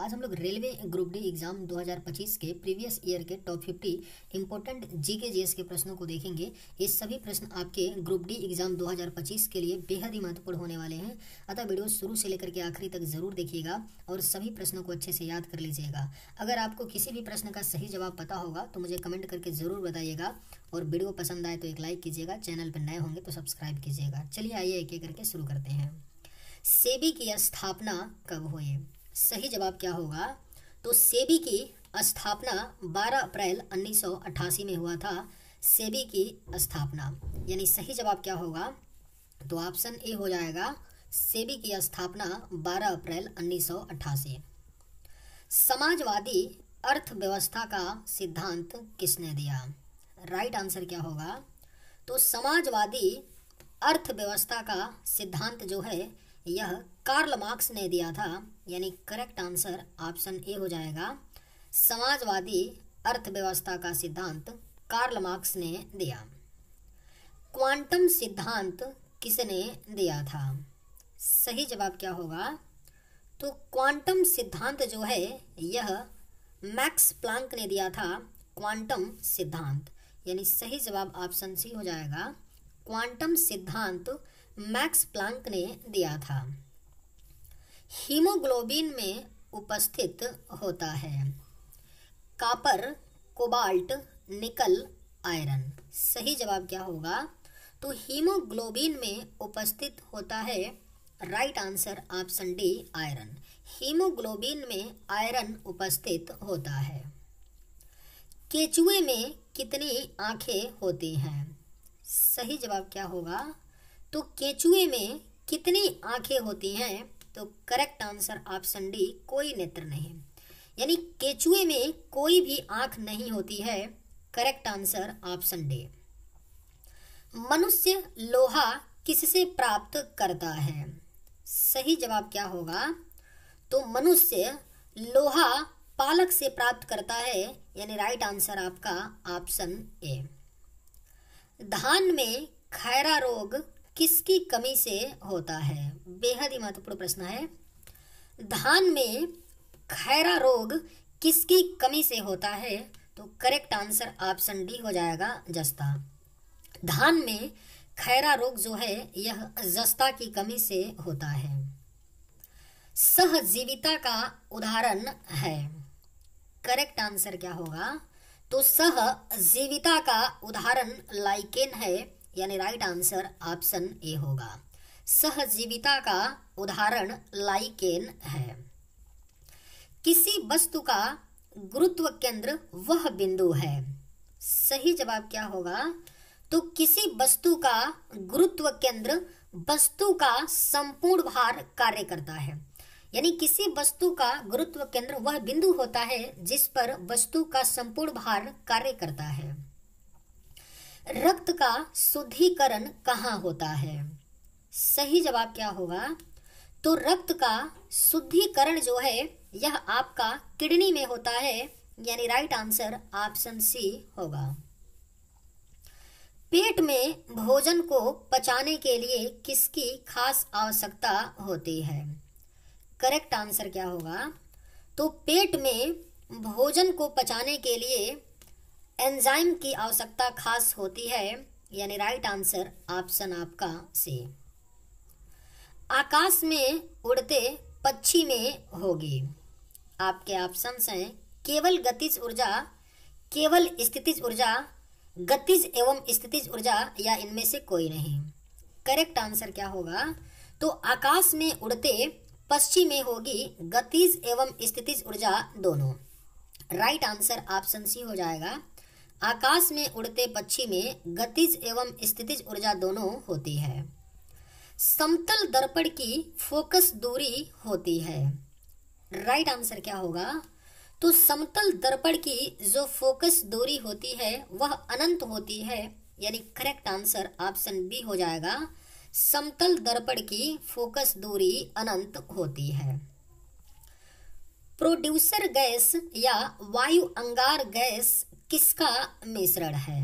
आज हम लोग रेलवे ग्रुप डी एग्जाम 2025 के प्रीवियस ईयर के टॉप 50 इंपॉर्टेंट जीके जीएस के प्रश्नों को देखेंगे। ये सभी प्रश्न आपके ग्रुप डी एग्जाम 2025 के लिए बेहद ही महत्वपूर्ण होने वाले हैं, अतः वीडियो शुरू से लेकर के आखिरी तक जरूर देखिएगा और सभी प्रश्नों को अच्छे से याद कर लीजिएगा। अगर आपको किसी भी प्रश्न का सही जवाब पता होगा तो मुझे कमेंट करके ज़रूर बताइएगा और वीडियो पसंद आए तो एक लाइक कीजिएगा, चैनल पर नए होंगे तो सब्सक्राइब कीजिएगा। चलिए आइए एक एक करके शुरू करते हैं। सेबी की स्थापना कब हुई? सही जवाब क्या होगा? तो सेबी की स्थापना 12 अप्रैल 1988 में हुआ था। सेबी की स्थापना यानी सही जवाब क्या होगा? तो ऑप्शन ए हो जाएगा, सेबी की स्थापना 12 अप्रैल 1988। समाजवादी अर्थव्यवस्था का सिद्धांत किसने दिया? राइट आंसर क्या होगा? तो समाजवादी अर्थव्यवस्था का सिद्धांत जो है यह कार्ल मार्क्स ने दिया था, यानी करेक्ट आंसर ऑप्शन ए हो जाएगा। समाजवादी अर्थव्यवस्था का सिद्धांत कार्ल मार्क्स ने दिया। क्वांटम सिद्धांत किसने दिया था? सही जवाब क्या होगा? तो क्वांटम सिद्धांत जो है यह मैक्स प्लांक ने दिया था। क्वांटम सिद्धांत यानी सही जवाब ऑप्शन सी हो जाएगा। क्वांटम सिद्धांत मैक्स प्लांक ने दिया था। हीमोग्लोबिन में उपस्थित होता है कॉपर, कोबाल्ट, निकल, आयरन। सही जवाब क्या होगा? तो हीमोग्लोबिन में उपस्थित होता है, right answer option D, iron. Haemoglobin में आयरन उपस्थित होता है। केचुए में कितनी आंखें होती हैं? सही जवाब क्या होगा? तो केचुए में कितनी आंखें होती हैं? तो करेक्ट आंसर ऑप्शन डी, कोई नेत्र नहीं। यानी केचुए में कोई भी आंख नहीं होती है। Correct answer option D. मनुष्य लोहा किससे प्राप्त करता है? सही जवाब क्या होगा? तो मनुष्य लोहा पालक से प्राप्त करता है, यानी राइट आंसर आपका ऑप्शन ए। धान में खैरा रोग किसकी कमी से होता है? बेहद ही महत्वपूर्ण प्रश्न है। धान में खैरा रोग किसकी कमी से होता है? तो करेक्ट आंसर ऑप्शन डी हो जाएगा, जस्ता। धान में खैरा रोग जो है यह जस्ता की कमी से होता है। सहजीविता का उदाहरण है। करेक्ट आंसर क्या होगा? तो सहजीविता का उदाहरण लाइकेन है, यानी राइट आंसर ऑप्शन ए होगा। सहजीविता का उदाहरण लाइकेन है। किसी वस्तु का गुरुत्व केंद्र वह बिंदु है। सही जवाब क्या होगा? तो किसी वस्तु का गुरुत्व केंद्र वस्तु का संपूर्ण भार कार्य करता है। यानी किसी वस्तु का गुरुत्व केंद्र वह बिंदु होता है जिस पर वस्तु का संपूर्ण भार कार्य करता है। रक्त का शुद्धिकरण कहाँ होता है? सही जवाब क्या होगा? तो रक्त का शुद्धिकरण जो है यह आपका किडनी में होता है, यानी राइट आंसर ऑप्शन सी होगा। पेट में भोजन को पचाने के लिए किसकी खास आवश्यकता होती है? करेक्ट आंसर क्या होगा? तो पेट में भोजन को पचाने के लिए एंजाइम की आवश्यकता खास होती है, यानी राइट आंसर ऑप्शन आपका सी। आकाश में उड़ते पक्षी में होगी। आपके ऑप्शंस हैं केवल गतिज ऊर्जा, केवल स्थितिज ऊर्जा, गतिज एवं स्थितिज ऊर्जा, या इनमें से कोई नहीं। करेक्ट आंसर क्या होगा? तो आकाश में उड़ते पक्षी में होगी गतिज एवं स्थितिज ऊर्जा दोनों। राइट आंसर ऑप्शन सी हो जाएगा। आकाश में उड़ते पक्षी में गतिज एवं स्थितिज ऊर्जा दोनों होती है। समतल दर्पण की फोकस दूरी होती है। राइट आंसर क्या होगा? तो समतल दर्पण की जो फोकस दूरी होती है वह अनंत होती है, यानी करेक्ट आंसर ऑप्शन बी हो जाएगा। समतल दर्पण की फोकस दूरी अनंत होती है। प्रोड्यूसर गैस या वायु अंगार गैस किसका मिश्रण है?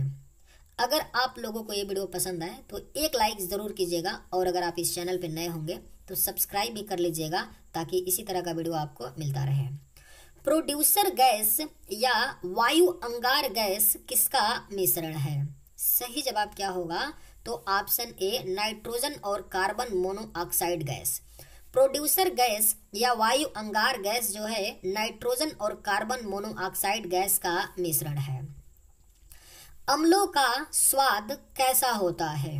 अगर आप लोगों को ये वीडियो पसंद आए तो एक लाइक ज़रूर कीजिएगा और अगर आप इस चैनल पर नए होंगे तो सब्सक्राइब भी कर लीजिएगा ताकि इसी तरह का वीडियो आपको मिलता रहे। प्रोड्यूसर गैस या वायु अंगार गैस किसका मिश्रण है? सही जवाब क्या होगा? तो ऑप्शन ए नाइट्रोजन और carbon monoxide gas. Producer gas या वायु अंगार गैस जो है नाइट्रोजन और कार्बन मोनोऑक्साइड गैस का मिश्रण है। अम्लों का स्वाद कैसा होता है?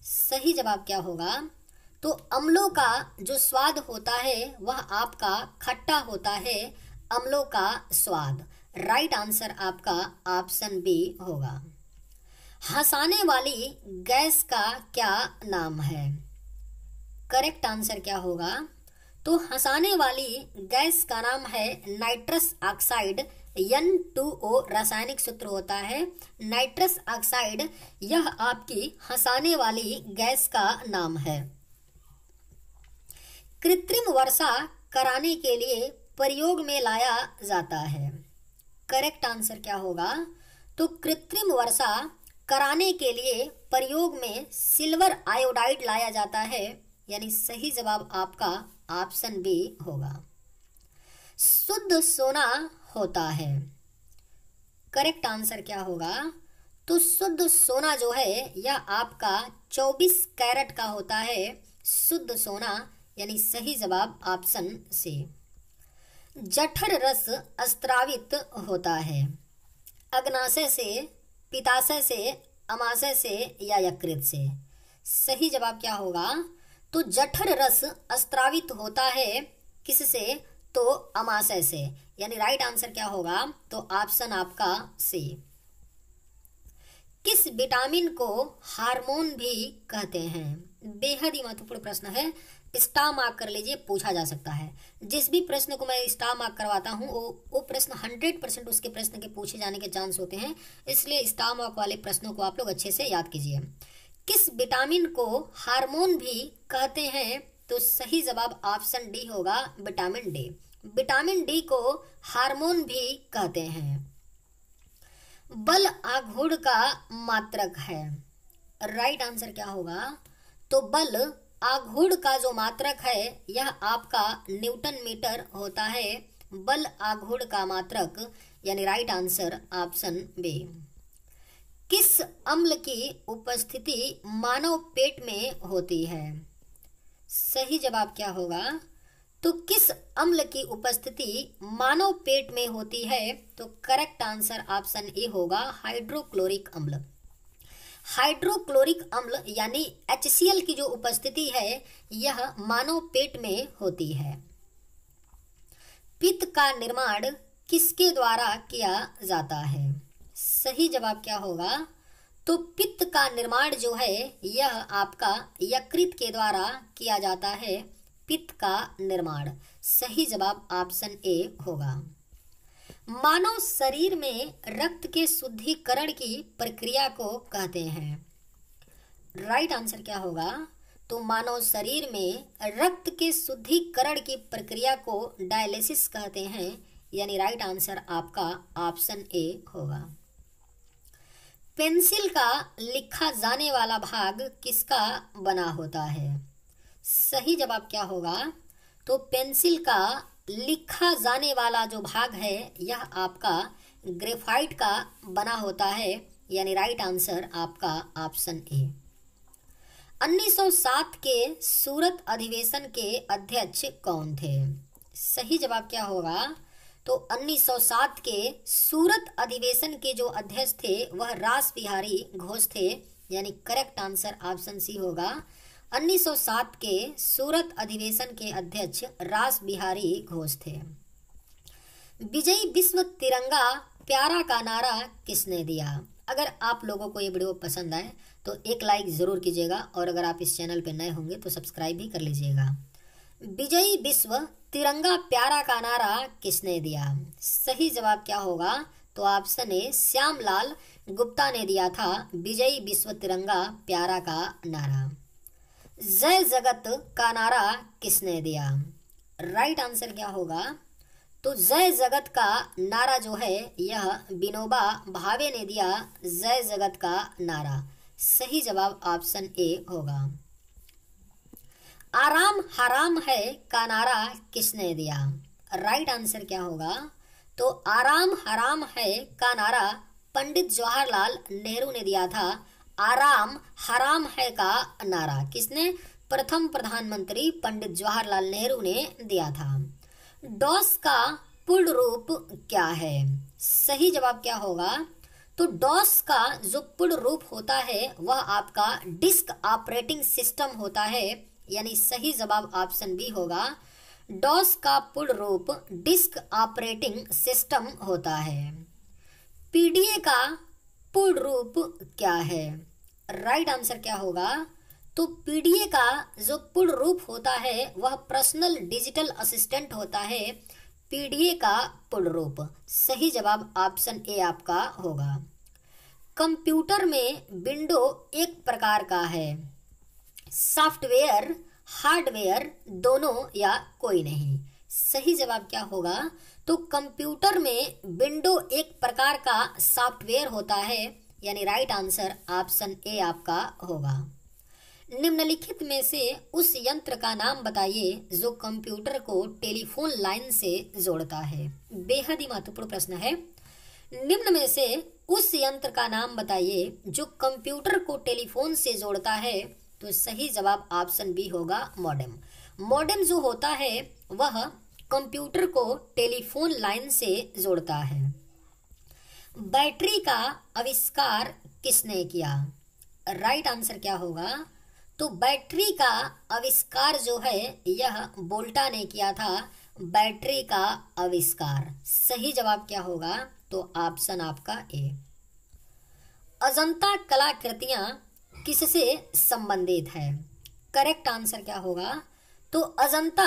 सही जवाब क्या होगा? तो अम्लों का जो स्वाद होता है वह आपका खट्टा होता है, अम्लों का स्वाद। राइट आंसर आपका ऑप्शन बी होगा। हंसाने वाली गैस का क्या नाम है? करेक्ट आंसर क्या होगा? तो हंसाने वाली गैस का नाम है नाइट्रस ऑक्साइड। N2O रासायनिक सूत्र होता है नाइट्रस ऑक्साइड, यह आपकी हंसाने वाली गैस का नाम है। कृत्रिम वर्षा कराने के लिए प्रयोग में लाया जाता है। करेक्ट आंसर क्या होगा? तो कृत्रिम वर्षा कराने के लिए प्रयोग में सिल्वर आयोडाइड लाया जाता है, यानी सही जवाब आपका ऑप्शन बी होगा। शुद्ध सोना होता है। करेक्ट आंसर क्या होगा? तो शुद्ध सोना जो है यह आपका 24 कैरेट का होता है, शुद्ध सोना, यानी सही जवाब ऑप्शन सी। जठर रस स्त्रावित होता है अग्नाशय से, पित्ताशय से, अमाशय से या यकृत से। सही जवाब क्या होगा? तो जठर रस स्त्रावित होता है किससे? तो अमाशय से, यानी राइट आंसर क्या होगा? तो ऑप्शन आपका सी। किस विटामिन को हार्मोन भी कहते हैं? बेहद ही महत्वपूर्ण प्रश्न है, स्टार मार्क कर लीजिए, पूछा जा सकता है। जिस भी प्रश्न को मैं स्टार मार्क करवाता हूँ वो प्रश्न 100% उसके प्रश्न के पूछे जाने के चांस होते हैं, इसलिए स्टार मार्क वाले प्रश्नों को आप लोग अच्छे से याद कीजिए। किस विटामिन को हार्मोन भी कहते हैं? तो सही जवाब ऑप्शन डी होगा, विटामिन डी। विटामिन डी को हार्मोन भी कहते हैं। बल आघूर्ण का मात्रक है। राइट आंसर क्या होगा? तो बल आघूर्ण का जो मात्रक है यह आपका न्यूटन मीटर होता है, बल आघूर्ण का मात्रक, यानी राइट आंसर ऑप्शन बी। किस अम्ल की उपस्थिति मानव पेट में होती है? सही जवाब क्या होगा? तो किस अम्ल की उपस्थिति मानव पेट में होती है? तो करेक्ट आंसर ऑप्शन ए होगा, हाइड्रोक्लोरिक अम्ल। हाइड्रोक्लोरिक अम्ल यानी HCl की जो उपस्थिति है यह मानव पेट में होती है। पित्त का निर्माण किसके द्वारा किया जाता है? सही जवाब क्या होगा? तो पित्त का निर्माण जो है यह आपका यकृत के द्वारा किया जाता है, पित्त का निर्माण। सही जवाब ऑप्शन ए होगा। मानव शरीर में रक्त के शुद्धिकरण की प्रक्रिया को कहते हैं। राइट आंसर क्या होगा? तो मानव शरीर में रक्त के शुद्धिकरण की प्रक्रिया को डायलिसिस कहते हैं, यानी राइट आंसर आपका ऑप्शन ए होगा। पेंसिल का लिखा जाने वाला भाग किसका बना होता है? सही जवाब क्या होगा? तो पेंसिल का लिखा जाने वाला जो भाग है यह आपका ग्रेफाइट का बना होता है, यानी राइट आंसर आपका ऑप्शन ए। 1907 के सूरत अधिवेशन के अध्यक्ष कौन थे? सही जवाब क्या होगा? तो 1907 के सूरत अधिवेशन के जो अध्यक्ष थे वह रास बिहारी घोष थे, यानी करेक्ट आंसर ऑप्शन सी होगा। 1907 के सूरत अधिवेशन के अध्यक्ष रास बिहारी घोष थे। विजयी विश्व तिरंगा प्यारा का नारा किसने दिया? अगर आप लोगों को ये वीडियो पसंद आए तो एक लाइक ज़रूर कीजिएगा, और अगर आप इस चैनल पर नए होंगे तो सब्सक्राइब भी कर लीजिएगा। विजयी विश्व तिरंगा प्यारा का नारा किसने दिया? सही जवाब क्या होगा? तो ऑप्शन ए श्यामलाल गुप्ता ने दिया था विजयी विश्व तिरंगा प्यारा का नारा। जय जगत का नारा किसने दिया? राइट आंसर क्या होगा? तो जय जगत का नारा जो है यह विनोबा भावे ने दिया, जय जगत का नारा। सही जवाब ऑप्शन ए होगा। आराम हराम है का नारा किसने दिया? राइट आंसर क्या होगा? तो आराम हराम है का नारा पंडित जवाहरलाल नेहरू ने दिया था। आराम हराम है का नारा किसने? प्रथम प्रधानमंत्री पंडित जवाहरलाल नेहरू ने दिया था। डॉस का पूर्ण रूप क्या है? सही जवाब क्या होगा? तो डॉस का जो पूर्ण रूप होता है वह आपका डिस्क ऑपरेटिंग सिस्टम होता है, यानी सही जवाब ऑप्शन बी होगा। डॉस का पूर्ण रूप डिस्क ऑपरेटिंग सिस्टम होता है। पीडीए का पूर्ण रूप क्या है? राइट आंसर क्या होगा? तो पीडीए का जो पूर्ण रूप होता है वह पर्सनल डिजिटल असिस्टेंट होता है। पीडीए का पूर्ण रूप सही जवाब ऑप्शन ए आपका होगा। कंप्यूटर में विंडो एक प्रकार का है, सॉफ्टवेयर, हार्डवेयर, दोनों या कोई नहीं। सही जवाब क्या होगा? तो कंप्यूटर में विंडो एक प्रकार का सॉफ्टवेयर होता है, यानी राइट आंसर ऑप्शन ए आपका होगा। निम्नलिखित में से उस यंत्र का नाम बताइए जो कंप्यूटर को टेलीफोन लाइन से जोड़ता है। बेहद ही महत्वपूर्ण प्रश्न है। निम्न में से उस यंत्र का नाम बताइए जो कंप्यूटर को टेलीफोन से जोड़ता है। तो सही जवाब ऑप्शन बी होगा, मॉडेम। मॉडेम जो होता है वह कंप्यूटर को टेलीफोन लाइन से जोड़ता है। बैटरी का आविष्कार किसने किया? राइट आंसर क्या होगा? तो बैटरी का आविष्कार जो है यह वोल्टा ने किया था। बैटरी का आविष्कार सही जवाब क्या होगा? तो ऑप्शन आपका ए। अजंता कलाकृतियां किससे संबंधित है? करेक्ट आंसर क्या होगा? तो अजंता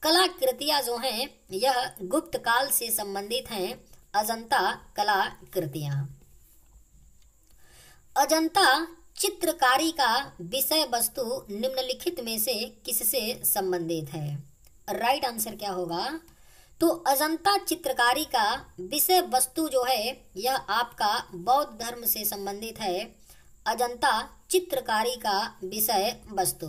कलाकृतियां जो हैं यह गुप्त काल से संबंधित हैं। अजंता कलाकृतियां। अजंता चित्रकारी का विषय वस्तु निम्नलिखित में से किससे संबंधित है? राइट आंसर क्या होगा? तो अजंता चित्रकारी का विषय वस्तु जो है यह आपका बौद्ध धर्म से संबंधित है। अजंता चित्रकारी का विषय वस्तु।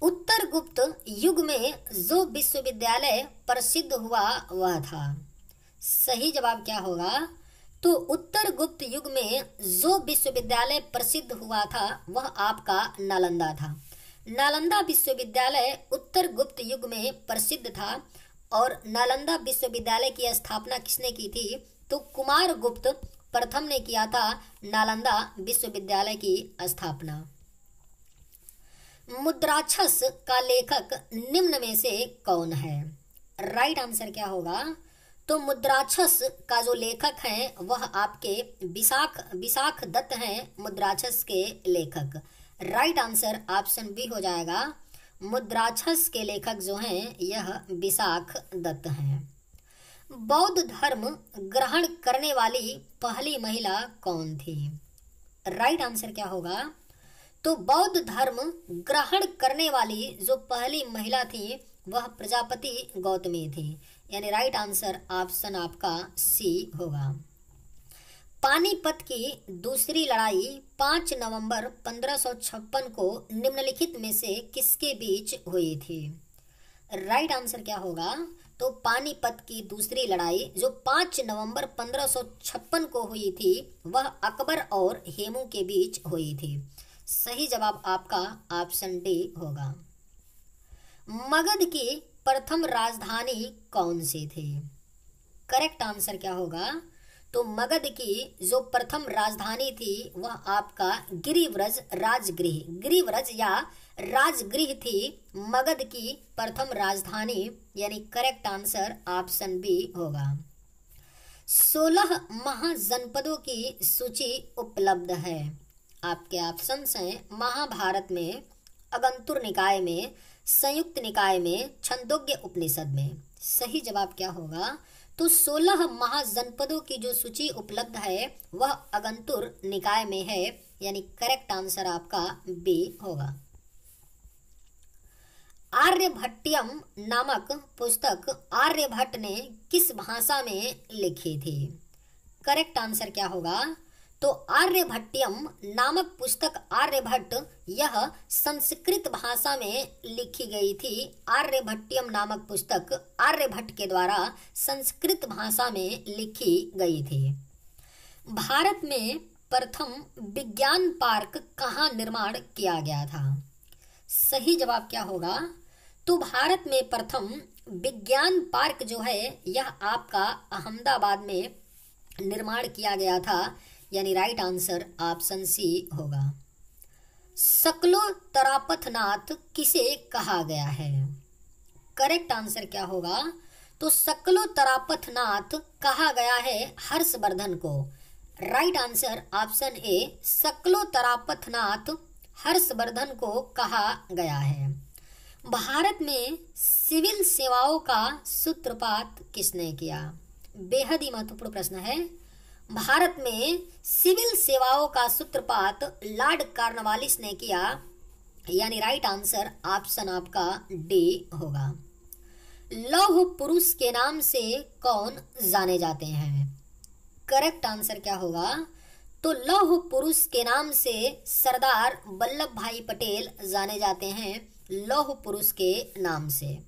उत्तर गुप्त युग में जो विश्वविद्यालय प्रसिद्ध हुआ वह था। सही जवाब क्या होगा? तो उत्तर गुप्त युग में जो विश्वविद्यालय प्रसिद्ध हुआ था वह आपका नालंदा था। नालंदा विश्वविद्यालय उत्तर गुप्त युग में प्रसिद्ध था। और नालंदा विश्वविद्यालय की स्थापना किसने की थी? तो कुमार गुप्त प्रथम ने किया था नालंदा विश्वविद्यालय की स्थापना। मुद्राक्षस का लेखक निम्न में से कौन है? राइट आंसर क्या होगा? तो मुद्राक्षस का जो लेखक हैं वह आपके विशाख दत्त हैं, मुद्राक्षस के लेखक। राइट आंसर ऑप्शन बी हो जाएगा। मुद्राक्षस के लेखक जो हैं यह विशाख दत्त हैं। बौद्ध धर्म ग्रहण करने वाली पहली महिला कौन थी? राइट आंसर क्या होगा? तो बौद्ध धर्म ग्रहण करने वाली जो पहली महिला थी वह प्रजापति गौतमी थी, यानी राइट आंसर ऑप्शन आपका सी होगा। पानीपत की दूसरी लड़ाई 5 नवंबर 1556 को निम्नलिखित में से किसके बीच हुई थी? राइट आंसर क्या होगा? तो पानीपत की दूसरी लड़ाई जो 5 नवंबर 1556 को हुई थी वह अकबर और हेमू के बीच हुई थी। सही जवाब आपका ऑप्शन डी होगा। मगध की प्रथम राजधानी कौन सी थी? करेक्ट आंसर क्या होगा? तो मगध की जो प्रथम राजधानी थी वह आपका गिरिव्रज या राजगृह थी मगध की प्रथम राजधानी, यानी करेक्ट आंसर ऑप्शन बी होगा। 16 महाजनपदों की सूची उपलब्ध है। आपके ऑप्शंस हैं महाभारत में, अगंतुर निकाय में, संयुक्त निकाय में, छंदोग्य उपनिषद में। सही जवाब क्या होगा? तो 16 महाजनपदों की जो सूची उपलब्ध है वह अगंतुर निकाय में है, यानी करेक्ट आंसर आपका बी होगा। आर्यभट्टियम नामक पुस्तक आर्यभट्ट ने किस भाषा में लिखी थी? करेक्ट आंसर क्या होगा? तो आर्यभट्टियम नामक पुस्तक आर्यभट्ट यह संस्कृत भाषा में लिखी गई थी। आर्यभट्टियम नामक पुस्तक आर्यभट्ट के द्वारा संस्कृत भाषा में लिखी गई थी। भारत में प्रथम विज्ञान पार्क कहाँ निर्माण किया गया था? सही जवाब क्या होगा? तो भारत में प्रथम विज्ञान पार्क जो है यह आपका अहमदाबाद में निर्माण किया गया था, यानी राइट आंसर ऑप्शन सी होगा। सकलो तरापथनाथ किसे कहा गया है? करेक्ट आंसर क्या होगा? तो सकलो तरापथनाथ कहा गया है हर्षवर्धन को। राइट आंसर ऑप्शन ए, सकलो तरापथनाथ हर्षवर्धन को कहा गया है। भारत में सिविल सेवाओं का सूत्रपात किसने किया? बेहद ही महत्वपूर्ण प्रश्न है। भारत में सिविल सेवाओं का सूत्रपात लॉर्ड कॉर्नवालिस ने किया, यानी राइट आंसर ऑप्शन आपका डी होगा। लौह पुरुष के नाम से कौन जाने जाते हैं? करेक्ट आंसर क्या होगा? तो लौह पुरुष के नाम से सरदार वल्लभ भाई पटेल जाने जाते हैं, लौह पुरुष के नाम से।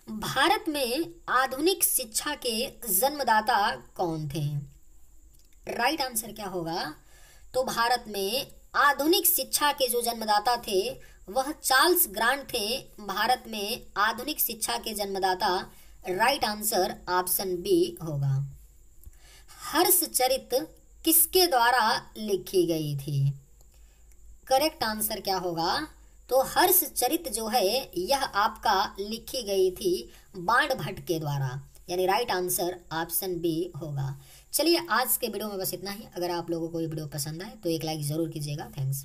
भारत में आधुनिक शिक्षा के जन्मदाता कौन थे? राइट आंसर क्या होगा? तो भारत में आधुनिक शिक्षा के जो जन्मदाता थे वह चार्ल्स ग्रांट थे। भारत में आधुनिक शिक्षा के जन्मदाता राइट आंसर ऑप्शन बी होगा। हर्षचरित किसके द्वारा लिखी गई थी? करेक्ट आंसर क्या होगा? तो हर्षचरित जो है यह आपका लिखी गई थी बाणभट्ट के द्वारा, यानी राइट आंसर ऑप्शन बी होगा। चलिए आज के वीडियो में बस इतना ही। अगर आप लोगों को ये वीडियो पसंद आए तो एक लाइक जरूर कीजिएगा। थैंक्स।